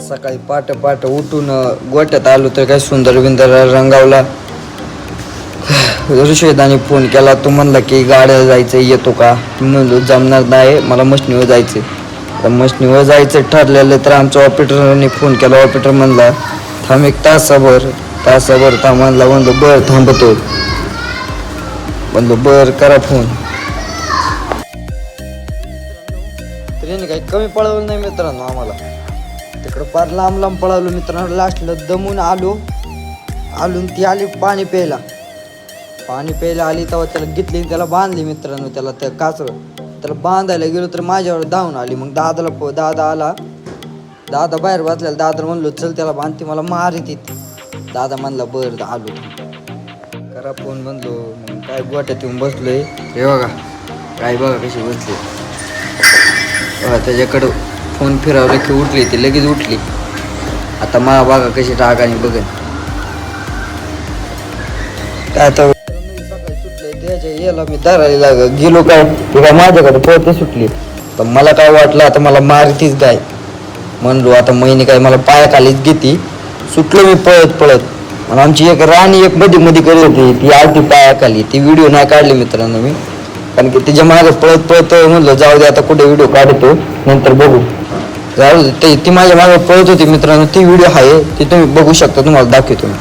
सकाळी पाट उठून गोट्यात आलो तर काय सुंदर विंदर रंगावला. ऋषेदाने फोन केला, तो म्हणला की गाड्या जायचं येतो का. म्हणलो जमणार नाही, मला मशनीवर जायचं. तर मशनीवर जायचं ठरलेलं. तर आमच्या ऑपरेटरने फोन केला. ऑपरेटर म्हणला थांब एक तासाभर थांब. म्हणलो बरं थांबतो. म्हणलो बरं करा फोन. ट्रेन काही कमी पळवलं नाही मित्रांनो आम्हाला. तिकडं फार लांब पळवलं मित्रांनो. लास्टला दमून आलो. ती आली पाणी प्यायला आली. तेव्हा त्याला घेतली, त्याला बांधली मित्रांनो. त्याला त्या त्याला बांधायला गेलो तर माझ्यावर धावून आली. मग दादा आला. दादा बाहेर बसलेला. दादा म्हणलो चल त्याला बांधते, मला मारित येते. दादा म्हणला बरं आलो करा फोन. म्हणलो मग काय गोट्यात येऊन बसलोय. हे बघा काय बघा कशी बसली. त्याच्याकडं फोन फिरवलं की उठली, ती लगेच उठली. आता मा बघा कशी रागाने बघन. काय आता सकाळी सुटले त्याच्या याला मी धरायला गेलो काय ती काय माझ्याकडे पळते सुटली. तर मला काय वाटलं आता मला मारतीच गाय. म्हणलो आता महिने काय मला पायाखालीच घेते. सुटलो मी पळत. आणि आमची एक राणी एक मध्ये करत होती, ती आलती पायाखाली. ती व्हिडिओ नाही काढली मित्रांनो मी, कारण की तिच्या मागे पळत म्हणलं जाऊ दे आता कुठे व्हिडिओ काढतो नंतर बघू. जाऊ दे ती माझ्या मागे पळत होती मित्रांनो. ती व्हिडिओ आहे, ती तुम्ही बघू शकता, तुम्हाला दाखवतो मी.